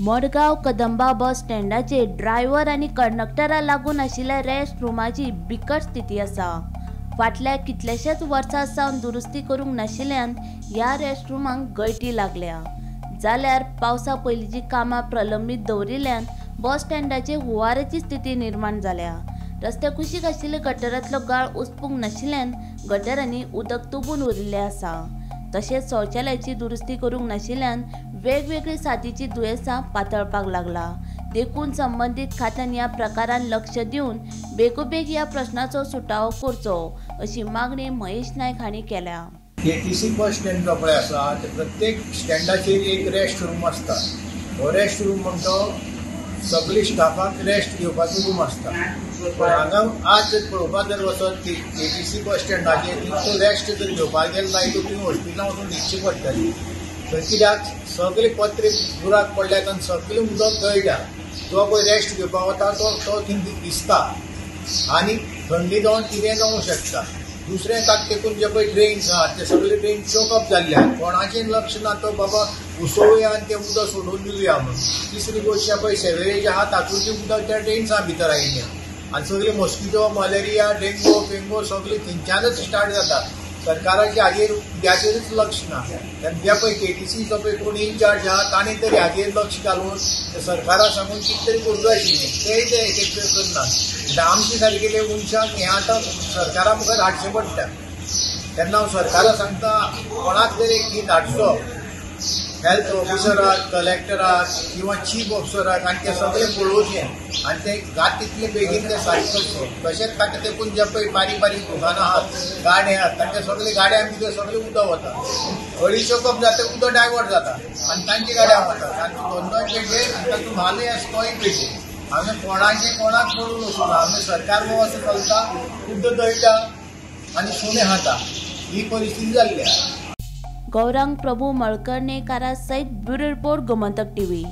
मडगांव कदंबा बस स्टँडाचेर driver आनी कंडक्टराक लागून आशिल्ल्या रेस्ट रुमाची बिकट स्थिती आसा। फाटल्या कितलेशेच वर्सां सावन दुरुस्ती करूंक नाशिल्ल्यान ह्या रेस्ट रुमांक गळटी लागल्या। जाल्यार पावसा पयलींची कामां प्रलंबीत दवरिल्ल्यान बस स्टँडाचेर हुंवाराची स्थिती निर्माण जाल्या। रस्त्या कुशीक आशिल्ले गटारांतलो गाळ उचपूंक नाशिल्ल्यान गटारांनी उदक तुंबून उरिल्लें आसा। तशेंच शौचालयाची दुरुस्ती करूंक नाशिल्ल्यान वेगवेगळी साथीची दुयेंसां पातळपाक लागला। देखून संबंधीत खात्यान ह्या प्रकारान लक्ष दिवन बेगोबेग ह्या प्रश्नाचो सुटावो करचो अशी मागणी महेश नायक हांणी केल्या। केटीसी बस स्टँड जो पळय आसा ते प्रत्येक स्टँडाचेर एक रेस्ट रूम आसता। हो रेस्ट रूम म्हणतो सगळी स्टाफाक रेस्ट घेवपाचो रूम आसता। पण हांगा आज जर पळोवपाक जर वचत केटीसी बस स्टँडाचेर तो रेस्ट जर घेवपाक गेलो जाल्यार तुमी हॉस्पिटलां वचून न्हिदची पडटली। तर कित्याक सगळे पत्रे बुराक पडल्यात आनी सगळें उदक गळटा। जो पळय रेस्ट घेवपाक वता तो थिंग भिजता आनी थंडी जावन कितें जावंक शकता। दुसरें ताका तेकून जे पळय ड्रेन्स आहात ते सगळे ड्रेन चोकअप जाल्ले कोणाचें लक्ष ना तो बाबा उसळुया आनी तें उदक सोडून दिवया म्हणून। तिसरी गोश्ट पळय सेवेरेज आहा तातूंतली उदक त्या ड्रेन्सा भितर आयिल्लें आनी सगळे मॉस्किटो मलेरिया डेंगू पेंगू सगळे थंयच्यानच स्टार्ट जाता। सरकाराचें हाजेर कित्याचेरच लक्ष ना। जे पळय केटीसी जो पळय कोण इनचार्ज आहा ताणें तरी हाजेर लक्ष घालून सरकाराक सांगून कितें तरी करूं आशिल्लें तेंय ते एक करना। आमचे सारकेले मनशाक हें आतां सरकारा मुखार हाडचें पडटा। तेन्ना हांव सरकाराक सांगता कोणाक तरी एक गीत हाडचो हेल्थ ऑफिसराक कलेक्टराक किंवा चीफ ऑफिसराक आनी ते सगळे पळोवचें आनी ते जाता तितले बेगीन ते सारकें करचें। तशेंच ताका तेकून जे पळय बारीक बारीक दुकानां आहात गाडे आहात तांचे सगळे गाड्यां भितर सगळें उदक वता। अळीचो कप जाता उदक डायवर्ट जाता आनी तांचे गाड्यां वता तांचो धंदोय पेटले आनी तातूंत म्हालय आसा तोय पेटले। हांवें कोणाचें कोणाक पळोवन वचूना। हांवें सरकार वो असो चलता उदक दळटा आनी सुणे खाता ही परिस्थिती जाल्ली आसा। गौरांग प्रभू मळकर्णेकारा सयत ब्युरो रिपोर्ट गोमंतक टीव्ही।